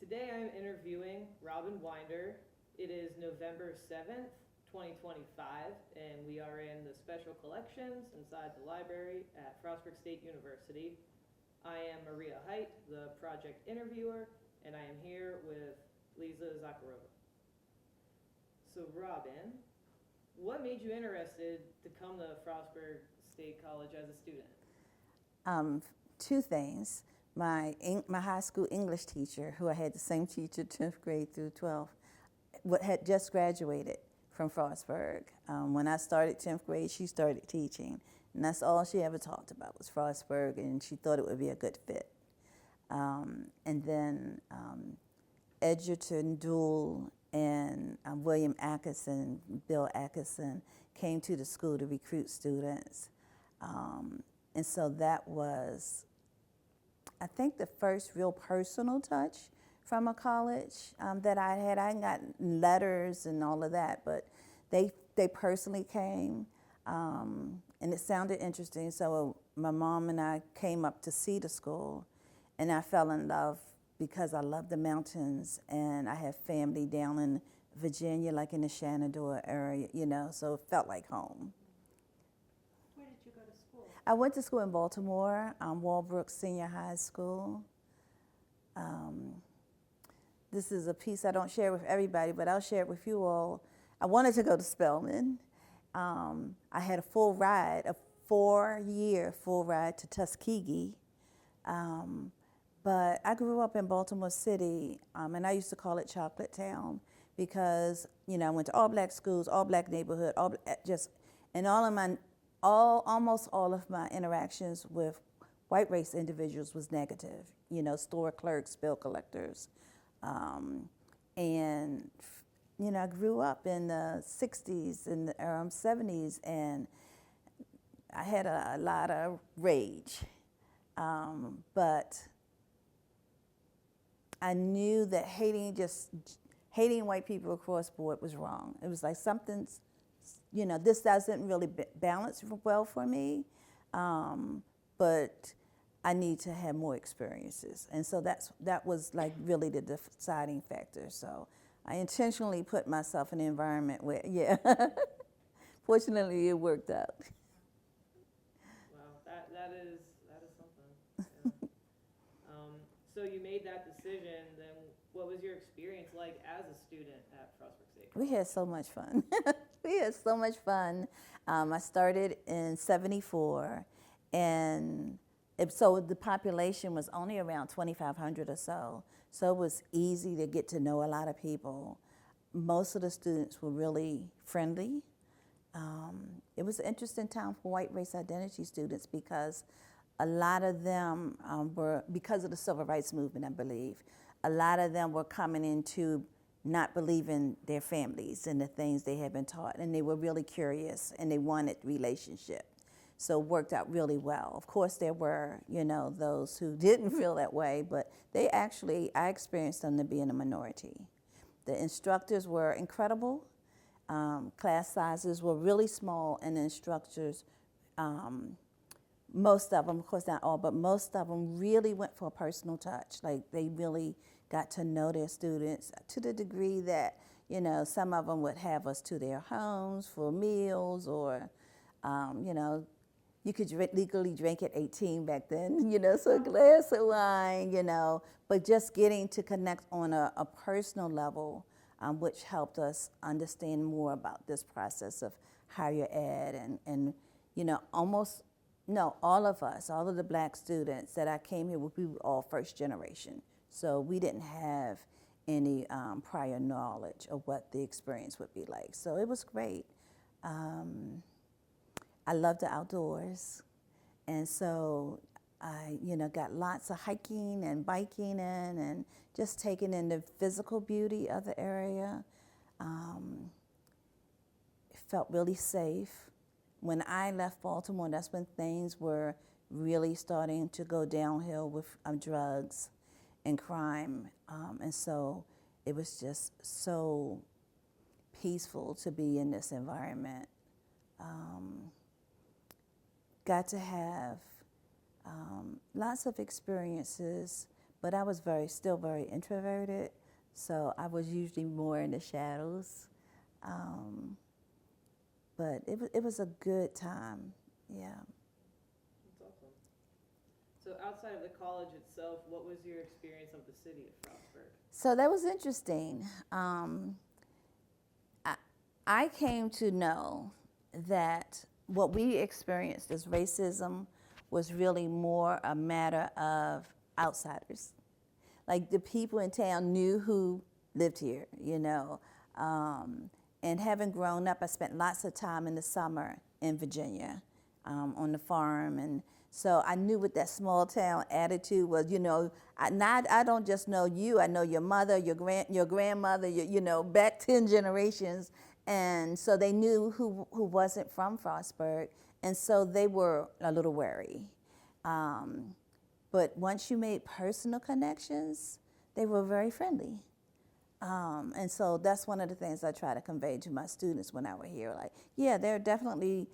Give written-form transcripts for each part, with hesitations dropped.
Today I'm interviewing Robin Wynder. It is November 7th, 2025, and we are in the special collections inside the library at Frostburg State University. I am Maria Height, the project interviewer, and I am here with Lisa Zakharova. So Robin, what made you interested to come to Frostburg State College as a student? Two things. My high school English teacher, who I had the same teacher 10th grade through 12th, had just graduated from Frostburg. When I started 10th grade, she started teaching, and that's all she ever talked about was Frostburg, and she thought it would be a good fit. And then Edgerton Duell and William Atkinson, Bill Atkinson, came to the school to recruit students. And so that was, I think, the first real personal touch from a college that I had. I got letters and all of that, but they personally came, and it sounded interesting. So my mom and I came up to see the school, and I fell in love because I love the mountains, and I have family down in Virginia, like in the Shenandoah area, so it felt like home. Where did you go to school? I went to school in Baltimore, Walbrook Senior High School. This is a piece I don't share with everybody, but I'll share it with you all. I wanted to go to Spelman. I had a 4-year full ride to Tuskegee. But I grew up in Baltimore City, and I used to call it Chocolate Town because, I went to all black schools, all black neighborhood, and almost all of my interactions with white race individuals was negative. Store clerks, bill collectors, and I grew up in the '60s and the 70s, and I had a lot of rage, but I knew that hating white people across the board was wrong. It was like something's, this doesn't really balance well for me, but I need to have more experiences. And so that was like really the deciding factor. So I intentionally put myself in an environment where, fortunately it worked out. Wow, that is something. Yeah. So you made that decision, then what was your experience like as a student at Frostburg State College? We had so much fun. We had so much fun. I started in '74, and so the population was only around 2,500 or so. So it was easy to get to know a lot of people. Most of the students were really friendly. It was an interesting time for white race identity students because a lot of them were, because of the civil rights movement, I believe, a lot of them were coming into not believing their families and the things they had been taught, and they were really curious and they wanted relationship. So it worked out really well. Of course, there were, those who didn't feel that way, but I experienced them to be in a minority. The instructors were incredible. Class sizes were really small, and the instructors, most of them, of course not all, but most of them really went for a personal touch. Like they really got to know their students to the degree that, some of them would have us to their homes for meals, or, you could legally drink at 18 back then, so a glass of wine, but just getting to connect on a personal level, which helped us understand more about this process of higher ed and all of us, all of the black students that I came here with, we were all first generation. So we didn't have any prior knowledge of what the experience would be like. So it was great. I love the outdoors. And so I, got lots of hiking and biking in and just taking in the physical beauty of the area. It felt really safe. When I left Baltimore, that's when things were really starting to go downhill with drugs and crime. And so it was just so peaceful to be in this environment. Got to have lots of experiences, but I was still very introverted, so I was usually more in the shadows. But it was a good time, yeah. That's awesome. So outside of the college itself, what was your experience of the city of Frostburg? So that was interesting. I came to know that what we experienced as racism was really more a matter of outsiders. Like the people in town knew who lived here, you know. And having grown up, I spent lots of time in the summer in Virginia on the farm. And so I knew what that small town attitude was, you know. I don't just know you, I know your mother, your grandmother, you know, back 10 generations. And so they knew who wasn't from Frostburg. And so they were a little wary. But once you made personal connections, they were very friendly. And so that's one of the things I try to convey to my students when I were here. Like, yeah, there are definitely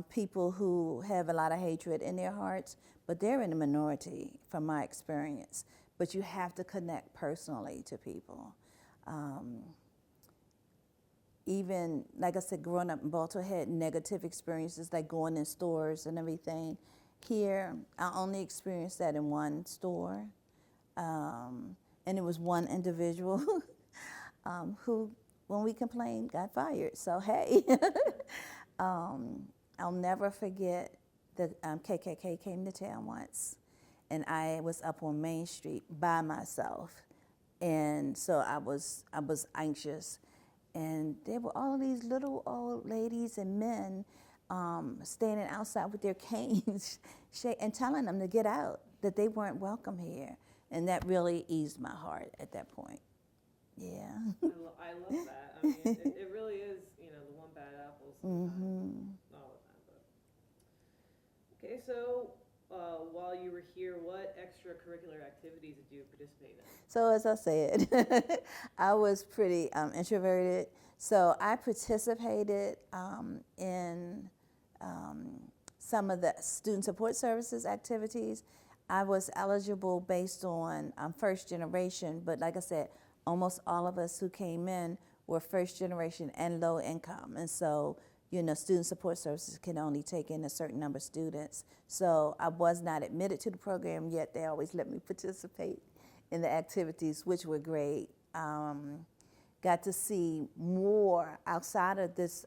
people who have a lot of hatred in their hearts, but they're in the minority from my experience. But you have to connect personally to people. Even, like I said, growing up in Baltimore, had negative experiences like going in stores and everything. Here, I only experienced that in one store. And it was one individual who, when we complained, got fired. So, hey, I'll never forget the KKK came to town once, and I was up on Main Street by myself. And so I was anxious. And there were all of these little old ladies and men standing outside with their canes and telling them to get out, that they weren't welcome here. And that really eased my heart at that point. Yeah. I love that. I mean, it really is, you know, the one bad apple sometimes. Not all the time, but. Okay, so while you were here, what extracurricular activities did you participate in? So as I said, I was pretty introverted. So I participated in some of the student support services activities. I was eligible based on first generation, but like I said, almost all of us who came in were first generation and low income. And so, you know, student support services can only take in a certain number of students. So I was not admitted to the program, yet they always let me participate in the activities, which were great. Got to see more outside of this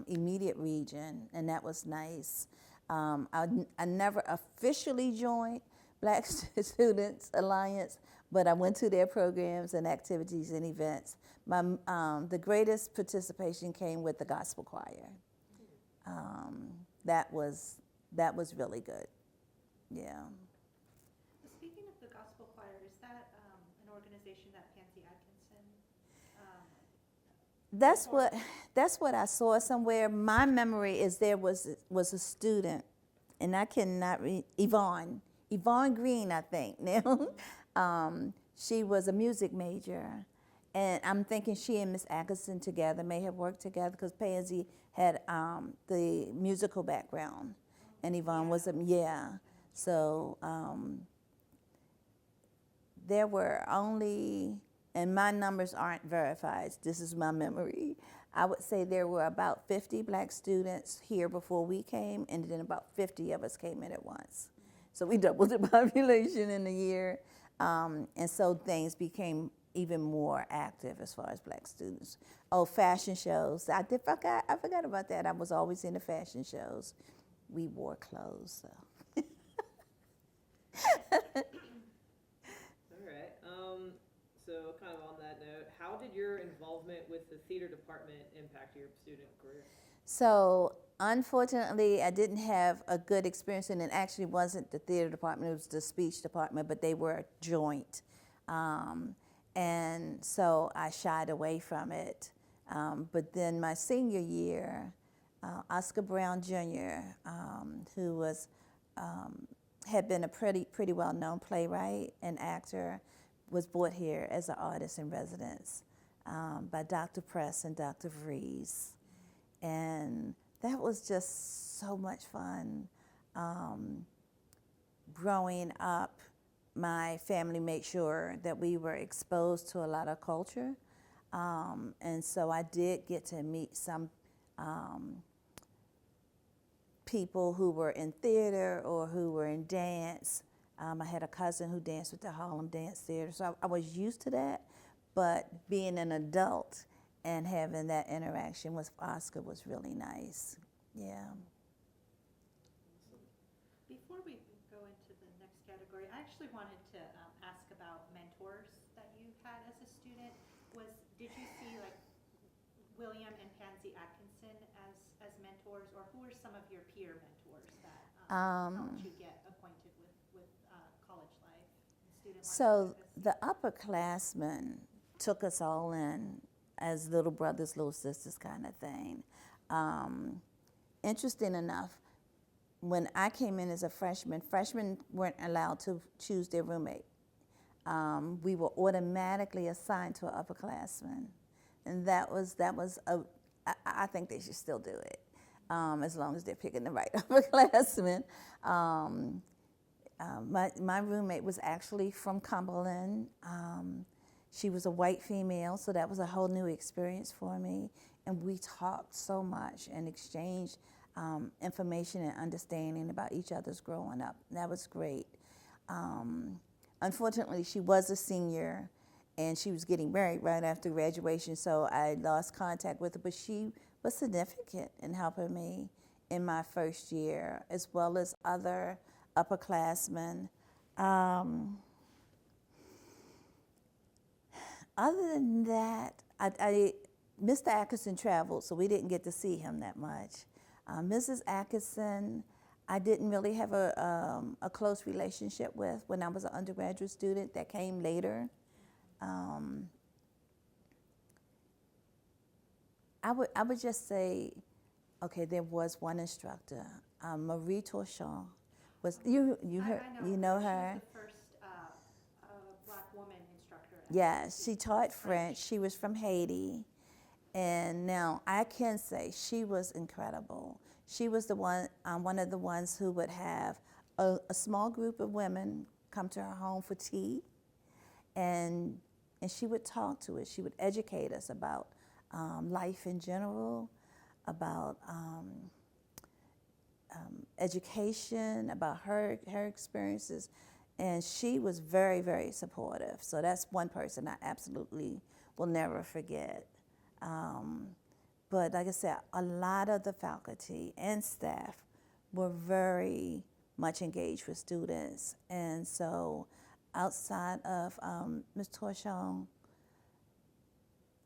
immediate region, and that was nice. I never officially joined Black Students Alliance, but I went to their programs and activities and events. The greatest participation came with the gospel choir. That was really good. Yeah. Speaking of the gospel choir, is that an organization that Pansy Atkinson? That's what I saw somewhere. My memory is there was a student, and I cannot read, Yvonne Green, I think now. She was a music major, and I'm thinking she and Miss Atkinson together may have worked together because Pansy had the musical background, and Yvonne was So there were only, and my numbers aren't verified, this is my memory, I would say there were about 50 Black students here before we came, and then about 50 of us came in at once. So we doubled the population in a year. And so things became even more active as far as Black students. Oh, fashion shows. I forgot about that. I was always in the fashion shows. We wore clothes, so. All right. So kind of on that note, how did your involvement with the theater department impact your student career? So unfortunately, I didn't have a good experience, and it actually wasn't the theater department, it was the speech department, but they were joint. And so I shied away from it. But then my senior year, Oscar Brown Jr., who was, had been a pretty well-known playwright and actor, was brought here as an artist in residence by Dr. Press and Dr. Vries. And that was just so much fun. Growing up, my family made sure that we were exposed to a lot of culture. And so I did get to meet some people who were in theater or who were in dance. I had a cousin who danced with the Harlem Dance Theater, so I was used to that. But being an adult and having that interaction with Oscar was really nice. Yeah. Before we go into the next category, I actually wanted to ask about mentors that you had as a student. Did you see like William and Pansy Atkinson as mentors, or who were some of your peer mentors that helped you get acquainted with college life and student life? So the upperclassmen took us all in as little brothers, little sisters kind of thing. Interesting enough, when I came in as a freshman, freshmen weren't allowed to choose their roommate. We were automatically assigned to an upperclassman. And I think they should still do it, as long as they're picking the right upperclassman. My roommate was actually from Cumberland. She was a white female, so that was a whole new experience for me. And we talked so much and exchanged information and understanding about each other's growing up. That was great. Unfortunately, she was a senior, and she was getting married right after graduation, so I lost contact with her, but she was significant in helping me in my first year, as well as other upperclassmen. Other than that, Mr. Atkinson traveled, so we didn't get to see him that much. Mrs. Atkinson, I didn't really have a close relationship with when I was an undergraduate student. That came later. I would just say, okay, there was one instructor, Marie Torchon. You know her? She was the first Black woman instructor. Yes, she taught French. She was from Haiti. And now I can say she was incredible. She was the one of the ones who would have a small group of women come to her home for tea, and she would talk to us. She would educate us about life in general, about education, about her experiences, and she was very, very supportive. So that's one person I absolutely will never forget. But like I said, a lot of the faculty and staff were very much engaged with students. And so outside of Ms. Torchon,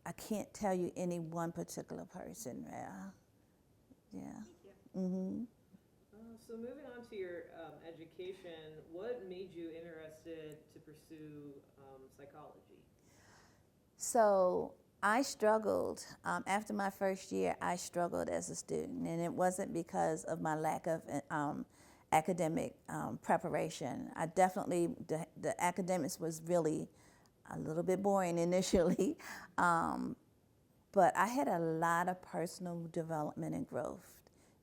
I can't tell you any one particular person there. Yeah. Mm-hmm. So moving on to your education, what made you interested to pursue psychology? So I struggled. After my first year, I struggled as a student, and it wasn't because of my lack of academic preparation. I definitely, the academics was really a little bit boring initially, but I had a lot of personal development and growth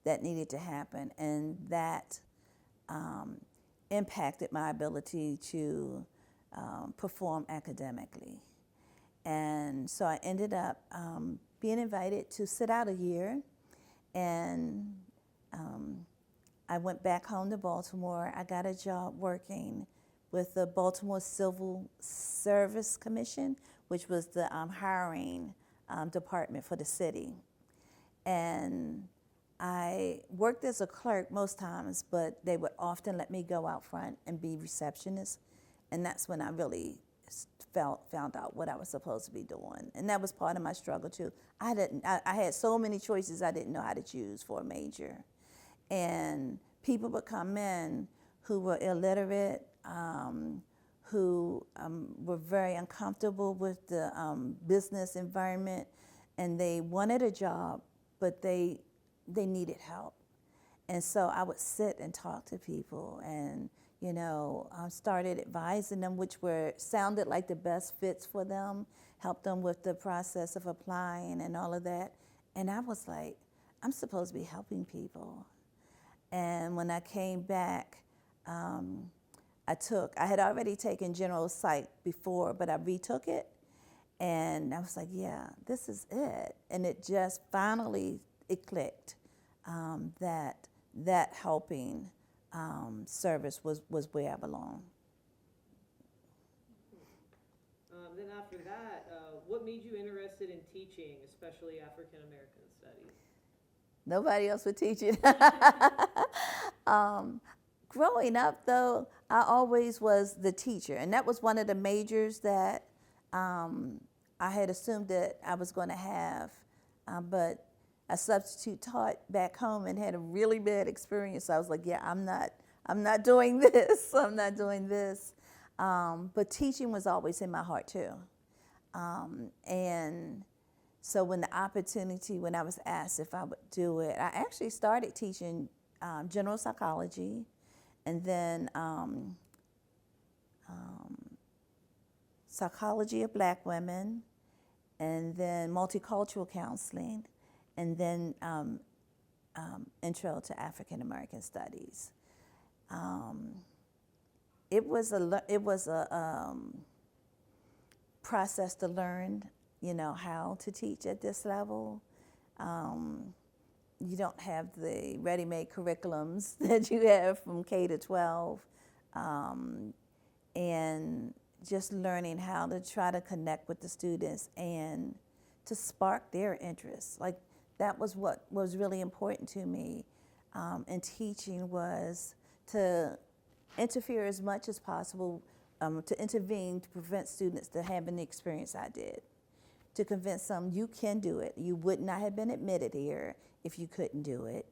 that needed to happen, and that impacted my ability to perform academically. And so I ended up being invited to sit out a year, and I went back home to Baltimore. I got a job working with the Baltimore Civil Service Commission, which was the hiring department for the city. And I worked as a clerk most times, but they would often let me go out front and be receptionist, and that's when I really found out what I was supposed to be doing. And that was part of my struggle too. I had so many choices I didn't know how to choose for a major. And people would come in who were illiterate, who were very uncomfortable with the business environment, and they wanted a job, but they needed help. And so I would sit and talk to people, and started advising them which sounded like the best fits for them, helped them with the process of applying and all of that. And I was like, I'm supposed to be helping people. And when I came back, I had already taken general psych before, but I retook it. And I was like, yeah, this is it. And it just finally, it clicked that helping service was where I belong. Then after that, what made you interested in teaching, especially African American studies? Nobody else would teach it. Growing up, though, I always was the teacher, and that was one of the majors that I had assumed that I was going to have, but I substitute taught back home and had a really bad experience. So I was like, yeah, I'm not doing this. I'm not doing this. But teaching was always in my heart too, and so when I was asked if I would do it, I actually started teaching general psychology, and then psychology of black women, and then multicultural counseling, and then intro to African American studies. It was a process to learn, how to teach at this level. You don't have the ready-made curriculums that you have from K to 12, and just learning how to try to connect with the students and to spark their interest. Like, that was what was really important to me in teaching, was to interfere as much as possible, to intervene to prevent students to having the experience I did, to convince them you can do it. You would not have been admitted here if you couldn't do it.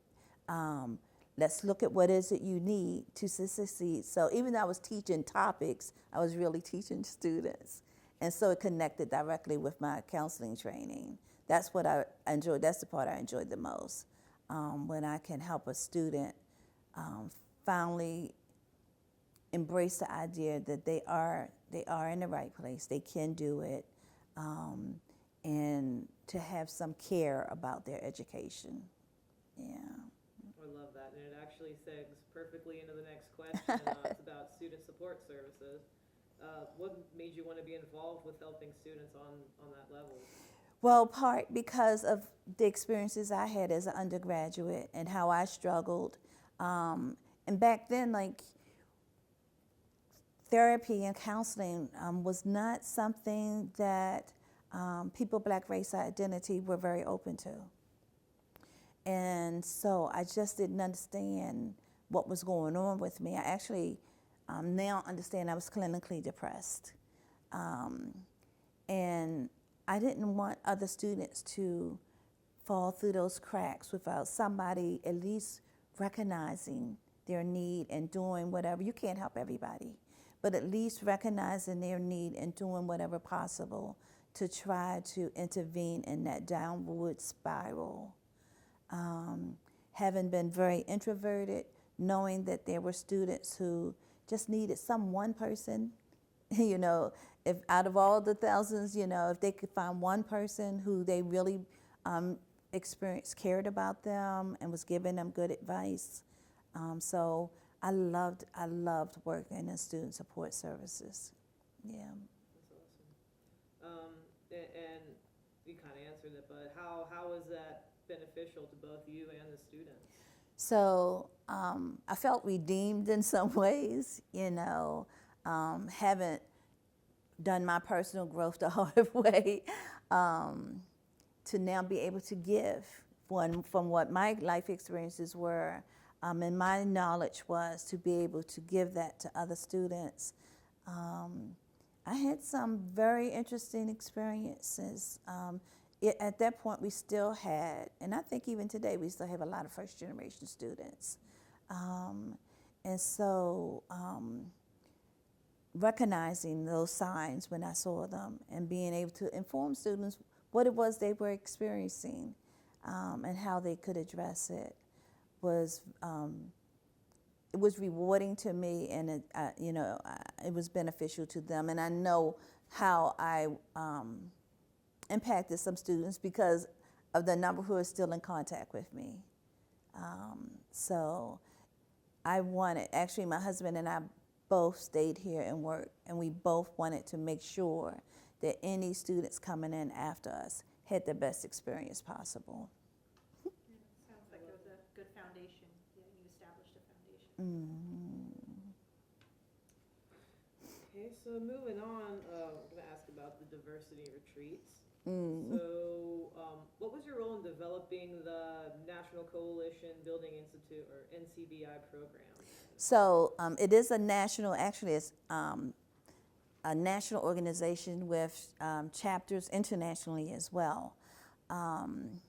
Let's look at what is it you need to succeed. So even though I was teaching topics, I was really teaching students. And so it connected directly with my counseling training. That's what I enjoyed. That's the part I enjoyed the most, when I can help a student finally embrace the idea that they are in the right place, they can do it, and to have some care about their education. Yeah. I love that, and it actually segues perfectly into the next question. It's about student support services. What made you want to be involved with helping students on that level? Well, part because of the experiences I had as an undergraduate and how I struggled. And back then, like, therapy and counseling was not something that people Black race identity were very open to. And so I just didn't understand what was going on with me. I actually now understand I was clinically depressed. And I didn't want other students to fall through those cracks without somebody at least recognizing their need and doing whatever. You can't help everybody, but at least recognizing their need and doing whatever possible to try to intervene in that downward spiral. Having been very introverted, knowing that there were students who just needed some one person, if out of all the thousands, if they could find one person who they really experienced cared about them and was giving them good advice. So I loved working in student support services. Yeah. That's awesome. And you kind of answered it, but how was that beneficial to both you and the students? So I felt redeemed in some ways, haven't done my personal growth the hard way, to now be able to give from what my life experiences were, and my knowledge was to be able to give that to other students. I had some very interesting experiences. At that point, we still had, and I think even today, we still have a lot of first-generation students. And so recognizing those signs when I saw them and being able to inform students what it was they were experiencing and how they could address it was rewarding to me, and it was beneficial to them. And I know how I impacted some students because of the number who are still in contact with me. So I wanted, actually my husband and I both stayed here and worked, and we both wanted to make sure that any students coming in after us had the best experience possible. Yeah, sounds like it was a good foundation. Yeah, you established a foundation. Okay, so moving on, I'm going to ask about the diversity retreats. So, what was your role in developing the National Coalition Building Institute, or NCBI program? So it is a national, actually it's a national organization with chapters internationally as well. And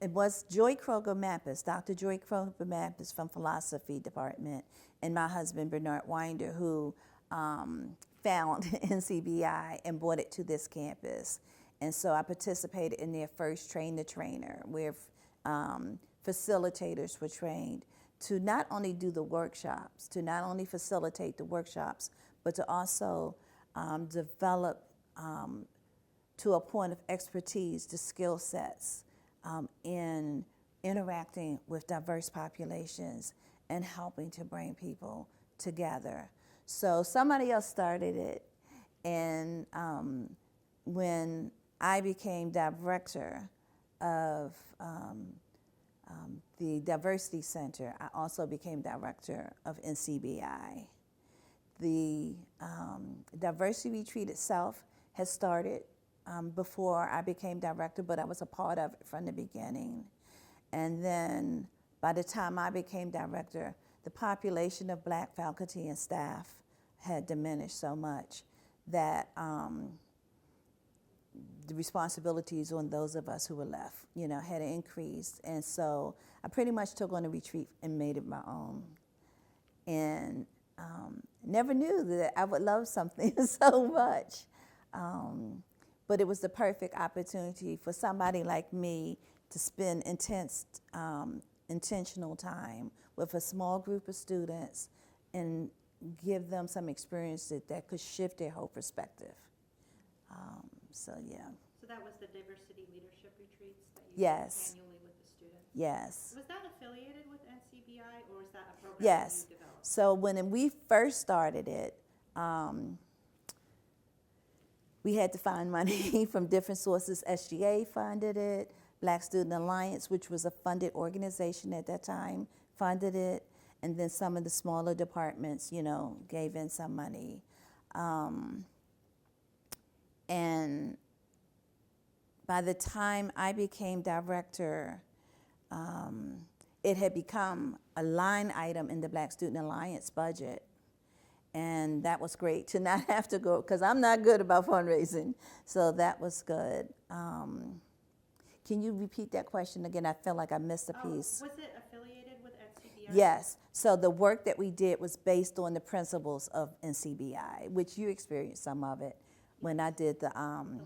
it was Joy Kroger-Mappis, Dr. Joy Kroger-Mappis from Philosophy Department, and my husband Bernard Wynder, who found NCBI and brought it to this campus. And so I participated in their first Train the Trainer, where facilitators were trained to not only do the workshops, to not only facilitate the workshops, but to also develop to a point of expertise the skill sets in interacting with diverse populations and helping to bring people together. So somebody else started it, and when I became director of the Diversity Center, I also became director of NCBI. The Diversity Retreat itself has started before I became director, but I was a part of it from the beginning. And then by the time I became director, the population of Black faculty and staff had diminished so much that the responsibilities on those of us who were left, had increased. And so I pretty much took on the retreat and made it my own. And never knew that I would love something so much. But it was the perfect opportunity for somebody like me to spend intentional time with a small group of students and give them some experiences that could shift their whole perspective. So that was the diversity leadership retreats that you Yes. did annually with the students? Yes. Was that affiliated with NCBI, or was that a program Yes. that you developed? So when we first started it, we had to find money from different sources. SGA funded it. Black Student Alliance, which was a funded organization at that time, funded it. And then some of the smaller departments, gave in some money. And by the time I became director, it had become a line item in the Black Student Alliance budget. And that was great to not have to go, because I'm not good about fundraising. So that was good. Can you repeat that question again? I feel like I missed a piece. Was it affiliated with NCBI? Yes. So the work that we did was based on the principles of NCBI, which you experienced some of it when I did the library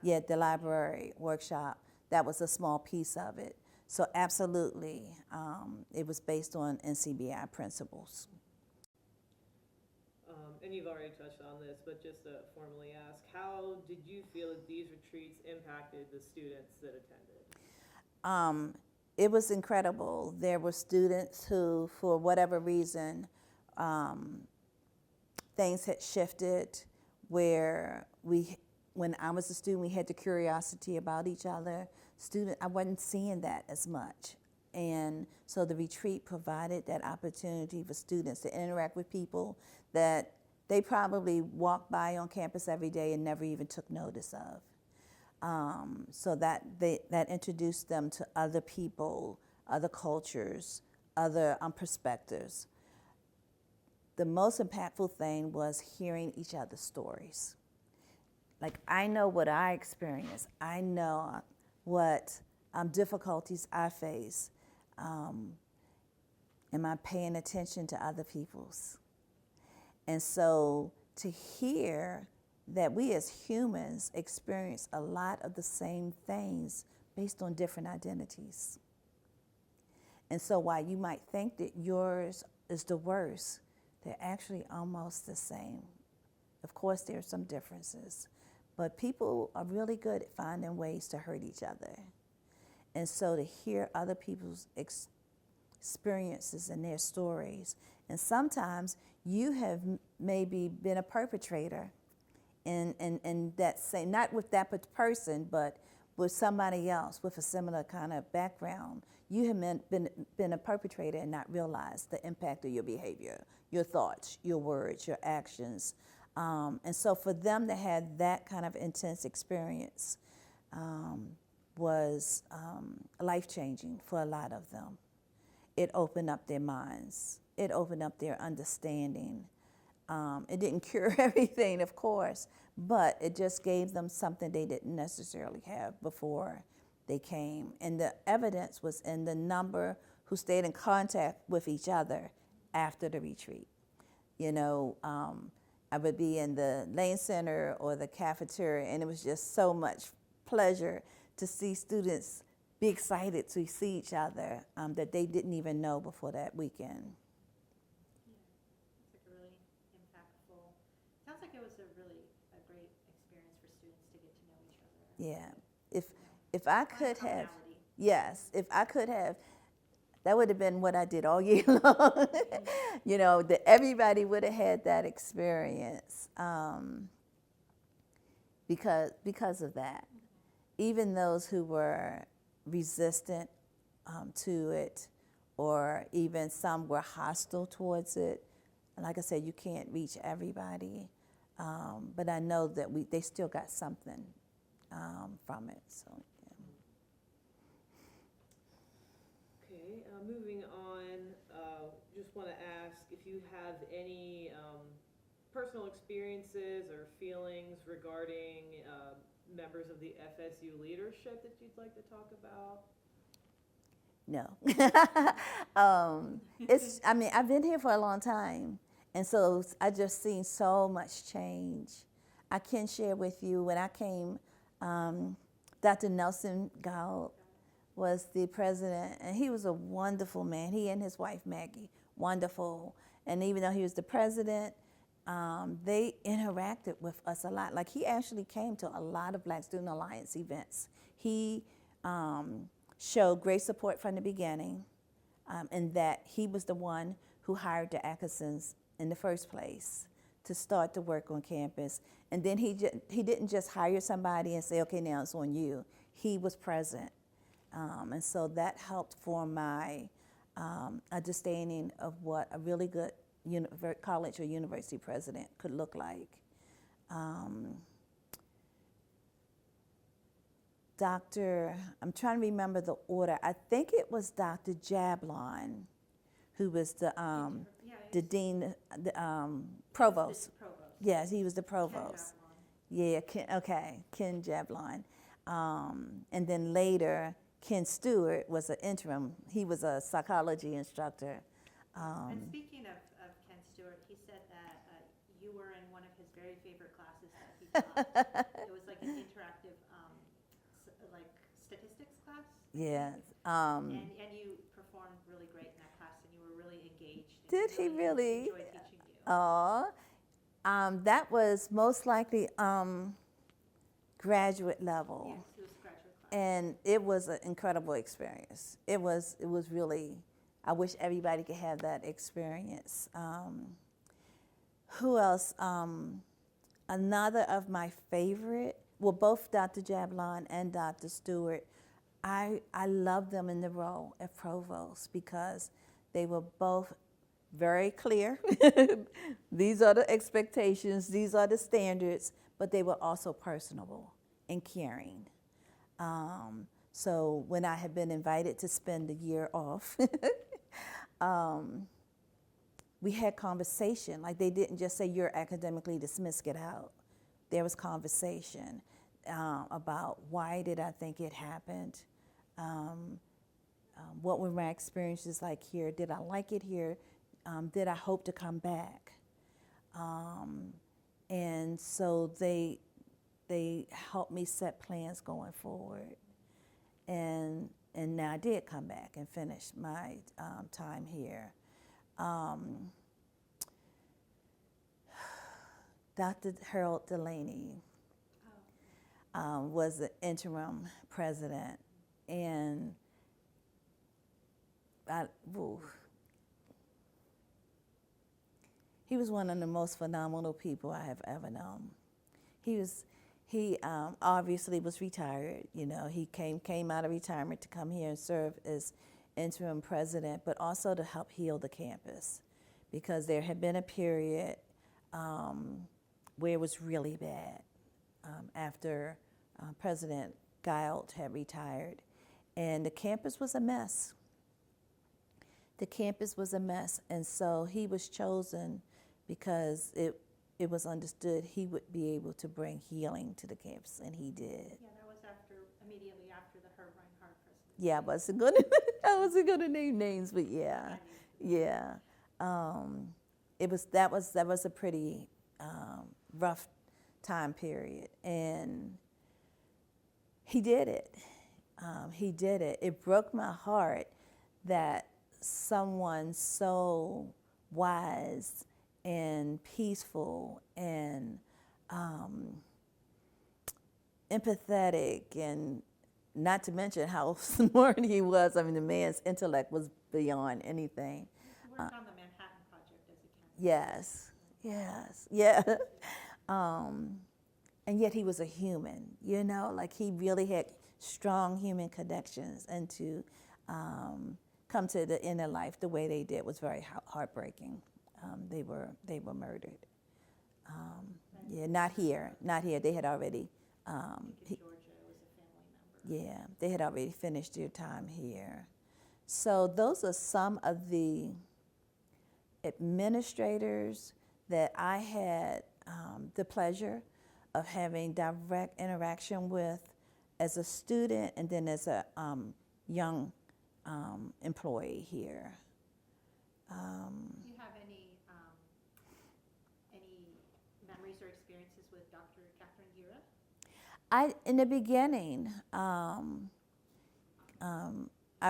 staff. the library workshop. That was a small piece of it. So absolutely, it was based on NCBI principles. And you've already touched on this, but just to formally ask, how did you feel that these retreats impacted the students that attended? It was incredible. There were students who, for whatever reason, things had shifted where when I was a student, we had the curiosity about each other. I wasn't seeing that as much. And so the retreat provided that opportunity for students to interact with people that they probably walked by on campus every day and never even took notice of. So that introduced them to other people, other cultures, other perspectives. The most impactful thing was hearing each other's stories. Like, I know what I experienced. I know what difficulties I face. Am I paying attention to other people's? And so to hear that we as humans experience a lot of the same things based on different identities. And so while you might think that yours is the worst, they're actually almost the same. Of course, there are some differences, but people are really good at finding ways to hurt each other. And so to hear other people's experiences and their stories. And sometimes you have maybe been a perpetrator in that same, not with that person, but with somebody else with a similar kind of background. You have been a perpetrator and not realized the impact of your behavior, your thoughts, your words, your actions. And so for them to have that kind of intense experience was life-changing for a lot of them. It opened up their minds. It opened up their understanding. It didn't cure everything, of course, but it just gave them something they didn't necessarily have before they came. And the evidence was in the number who stayed in contact with each other after the retreat. You know, I would be in the Lane Center or the cafeteria, and it was just so much pleasure to see students be excited to see each other that they didn't even know before that weekend. It's like a really impactful, sounds like it was a great experience for students to get to know each other. Yeah, if I could have, Commonality. yes, if I could have, that would have been what I did all year long. You know, that everybody would have had that experience because of that. Even those who were resistant to it, or even some were hostile towards it. Like I said, you can't reach everybody, but I know that they still got something from it. So, yeah. Okay, moving on, just want to ask if you have any personal experiences or feelings regarding members of the FSU leadership that you'd like to talk about? No. I mean, I've been here for a long time, and so I just seen so much change. I can share with you, when I came, Dr. Nelson Gould was the president, and he was a wonderful man. He and his wife, Maggie, wonderful. And even though he was the president, they interacted with us a lot. Like, he actually came to a lot of Black Student Alliance events. He showed great support from the beginning, in that he was the one who hired the Atkinsons in the first place to start to work on campus. And then he didn't just hire somebody and say, okay, now it's on you. He was present. And so that helped form my understanding of what a really good college or university president could look like. I'm trying to remember the order. I think it was Dr. Jablon, who was the dean, the provost. Yes, he was the provost. Yeah, Ken Jablon. And then later, Ken Stewart was an interim. He was a psychology instructor. And speaking of Ken Stewart, he said that you were in one of his very favorite classes that he taught. It was like an interactive, like statistics class. Yeah. And you performed really great in that class, and you were really engaged. Did he really? Enjoyed teaching you. That was most likely graduate level. Yes, it was graduate class. And it was an incredible experience. It was really, I wish everybody could have that experience. Who else? Another of my favorite, well, both Dr. Jablon and Dr. Stewart, I love them in the role of provost because they were both very clear. These are the expectations, these are the standards, but they were also personable and caring. So when I had been invited to spend the year off, we had conversation. Like, they didn't just say, you're academically dismissed, get out. There was conversation about why did I think it happened? What were my experiences like here? Did I like it here? Did I hope to come back? And so they helped me set plans going forward. And now I did come back and finish my time here. Dr. Harold Delaney was the interim president, and ooh. He was one of the most phenomenal people I have ever known. He obviously was retired. You know, he came out of retirement to come here and serve as interim president, but also to help heal the campus, because there had been a period where it was really bad after President Giles had retired, and the campus was a mess. The campus was a mess, and so he was chosen because it was understood he would be able to bring healing to the campus, and he did. Yeah, that was immediately after the Herb Reinhardt presidency. Yeah, I wasn't gonna name names, but yeah. That was a pretty rough time period, and he did it. It broke my heart that someone so wise and peaceful and empathetic, and not to mention how smart he was. I mean, the man's intellect was beyond anything. He worked on the Manhattan Project as a campus. Yes, and yet he was a human, you know, like he really had strong human connections, and to come to the end of life the way they did was very heartbreaking. They were murdered. Not here. They had already. I think in Georgia it was a family member. Yeah, they had already finished their time here. So those are some of the administrators that I had the pleasure of having direct interaction with as a student and then as a young employee here. Do you have any memories or experiences with Dr. Catherine Gira? In the beginning, I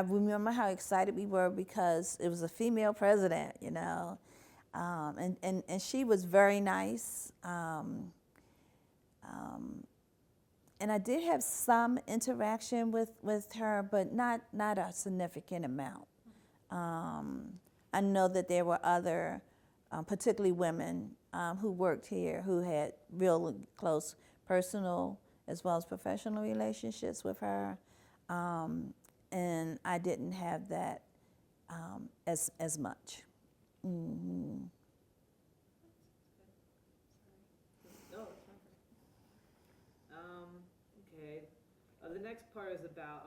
remember how excited we were because it was a female president, you know, and she was very nice. And I did have some interaction with her, but not a significant amount. I know that there were other, particularly women, who worked here who had real close personal as well as professional relationships with her, and I didn't have that as much. Mm-hmm. No, it's fine. Okay. The next part is about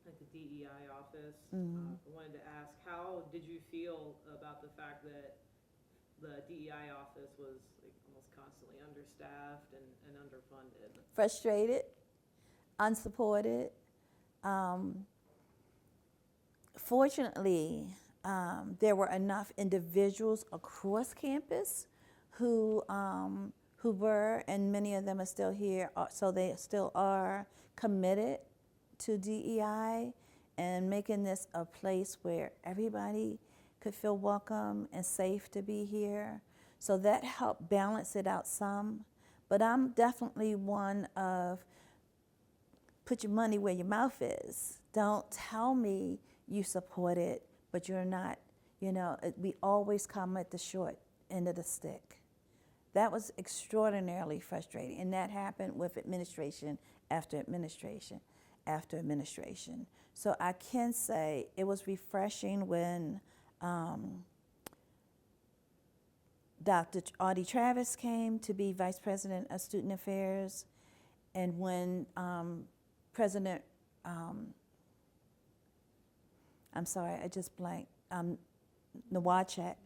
like the DEI office. Mm-hmm. I wanted to ask, how did you feel about the fact that the DEI office was like almost constantly understaffed and underfunded? Frustrated, unsupported. Fortunately, there were enough individuals across campus who were, and many of them are still here, so they still are committed to DEI and making this a place where everybody could feel welcome and safe to be here. So that helped balance it out some. But I'm definitely one of, put your money where your mouth is. Don't tell me you support it, but you're not, you know, we always come at the short end of the stick. That was extraordinarily frustrating, and that happened with administration after administration after administration. So I can say it was refreshing when Dr. Audie Travis came to be Vice President of Student Affairs, and when President, I'm sorry, I just blanked, Nowacek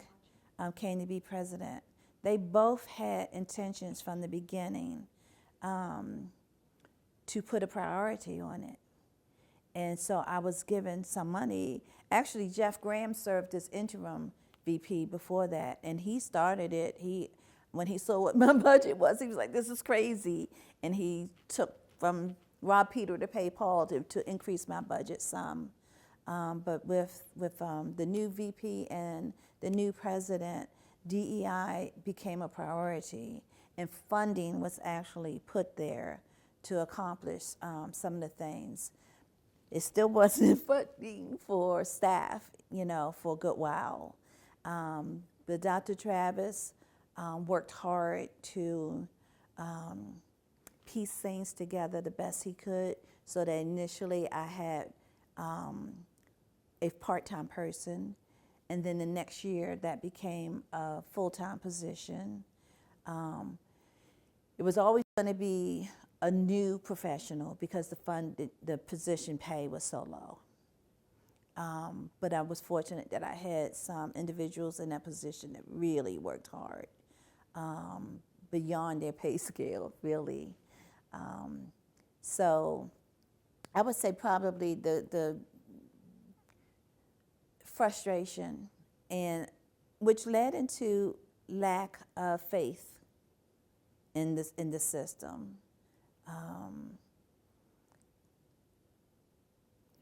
came to be president. They both had intentions from the beginning to put a priority on it. And so I was given some money. Actually, Jeff Graham served as interim VP before that, and he started it. When he saw what my budget was, he was like, this is crazy. And he took from Rob Peter to pay Paul to increase my budget some. But with the new VP and the new president, DEI became a priority, and funding was actually put there to accomplish some of the things. it still wasn't funding for staff, for a good while. But Dr. Travis worked hard to piece things together the best he could, so that initially I had a part-time person, and then the next year that became a full-time position. It was always going to be a new professional because the position pay was so low. But I was fortunate that I had some individuals in that position that really worked hard, beyond their pay scale, really. So I would say probably the frustration, and which led into lack of faith in the system.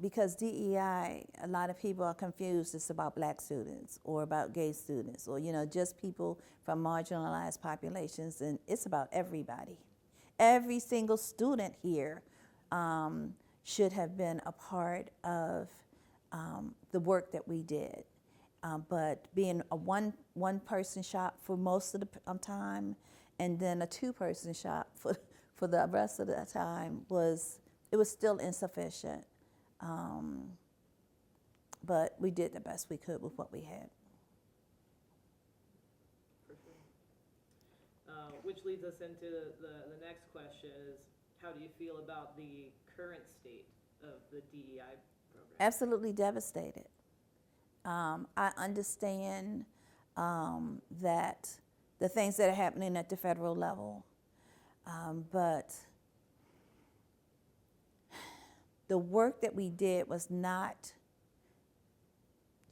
Because DEI, a lot of people are confused. It's about black students or about gay students or, just people from marginalized populations, and it's about everybody. Every single student here should have been a part of the work that we did. But being a one-person shop for most of the time, and then a two-person shop for the rest of the time was still insufficient. But we did the best we could with what we had. For sure. Which leads us into the next question is, how do you feel about the current state of the DEI program? Absolutely devastated. I understand that the things that are happening at the federal level, but the work that we did was not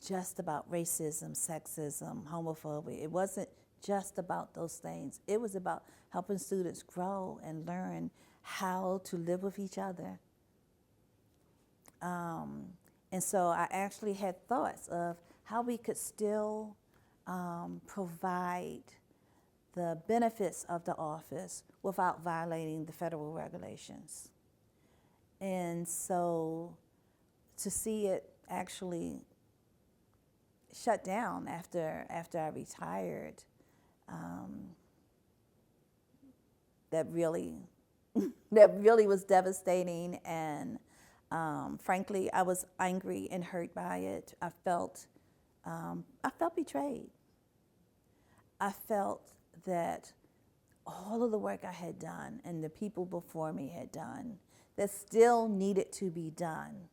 just about racism, sexism, homophobia. It wasn't just about those things. It was about helping students grow and learn how to live with each other. And so I actually had thoughts of how we could still provide the benefits of the office without violating the federal regulations. And so to see it actually shut down after I retired, that really was devastating. And frankly, I was angry and hurt by it. I felt betrayed. I felt that all of the work I had done and the people before me had done that still needed to be done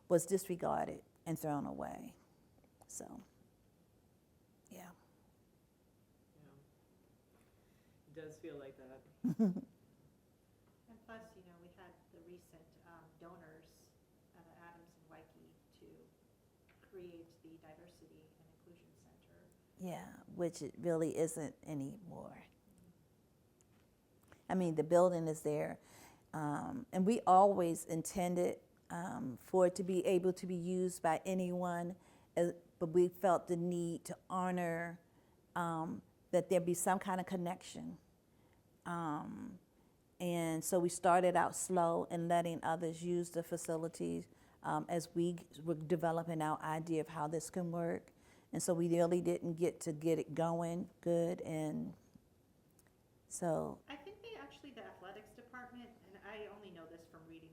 was disregarded and thrown away. So, yeah. It does feel like that. And plus, we had the recent donors at Adams and Waikiki to create the Diversity and Inclusion Center. Yeah, which it really isn't anymore. I mean, the building is there, and we always intended for it to be able to be used by anyone, but we felt the need to honor that there be some kind of connection. And so we started out slow and letting others use the facilities as we were developing our idea of how this can work. And so we really didn't get it going good. And so I think the athletics department, and I only know this from reading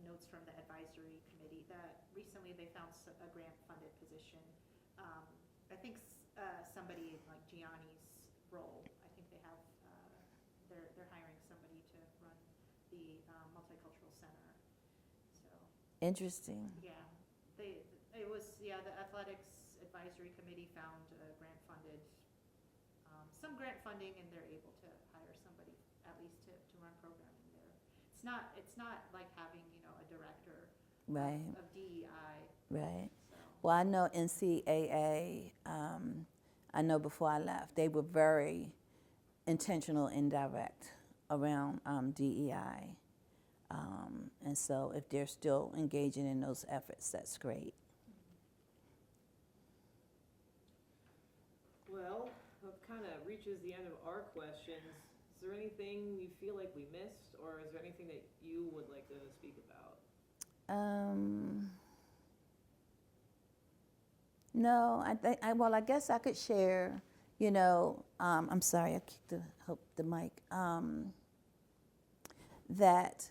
notes from the advisory committee, that recently they found a grant-funded position. I think somebody like Gianni's role, I think they have, they're hiring somebody to run the multicultural center. So interesting. yeah, the athletics advisory committee found grant-funded, some grant funding, and they're able to hire somebody at least to run programming there. It's not like having a director Right. of DEI. Right. So. Well, I know NCAA, I know before I left, they were very intentional and direct around DEI. And so if they're still engaging in those efforts, that's great. Well, that kind of reaches the end of our questions. Is there anything you feel like we missed, or is there anything that you would like to speak about? No, I guess I could share, I'm sorry, I kicked the mic, that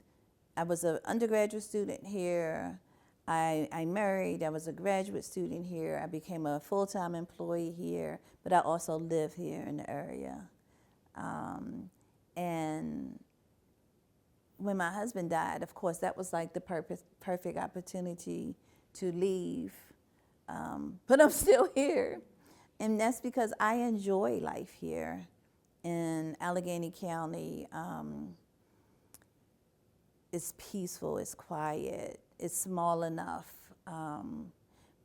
I was an undergraduate student here. I married, I was a graduate student here. I became a full-time employee here, but I also live here in the area. And when my husband died, of course, that was like the perfect opportunity to leave. But I'm still here. And that's because I enjoy life here in Allegheny County. It's peaceful, it's quiet, it's small enough.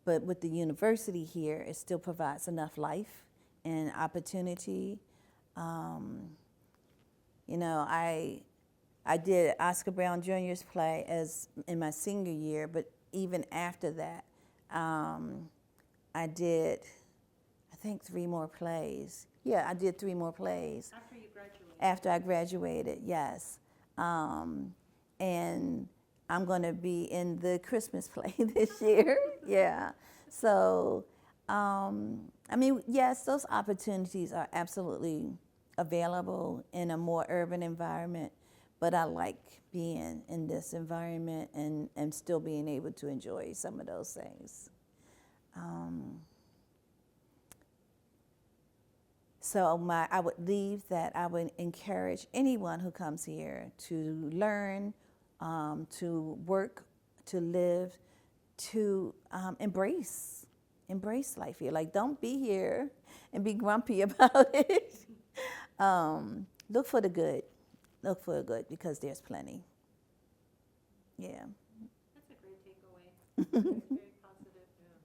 But with the university here, it still provides enough life and opportunity. I did Oscar Brown Jr.'s play in my senior year, but even after that, I did, I think, 3 more plays. Yeah, I did 3 more plays. After you graduated? After I graduated, yes. And I'm going to be in the Christmas play this year. Yeah. So, yes, those opportunities are absolutely available in a more urban environment, but I like being in this environment and still being able to enjoy some of those things. So I would leave that I would encourage anyone who comes here to learn, to work, to live, to embrace life here. Like, don't be here and be grumpy about it. Look for the good. Look for the good, because there's plenty. Yeah. That's a great takeaway. Very positive. Yeah.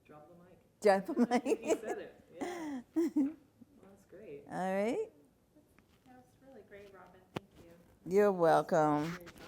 Drop the mic. Drop the I think mic. you said it. Yeah. Well, that's great. All right. That was really great, Robin. Thank you. You're welcome. Great.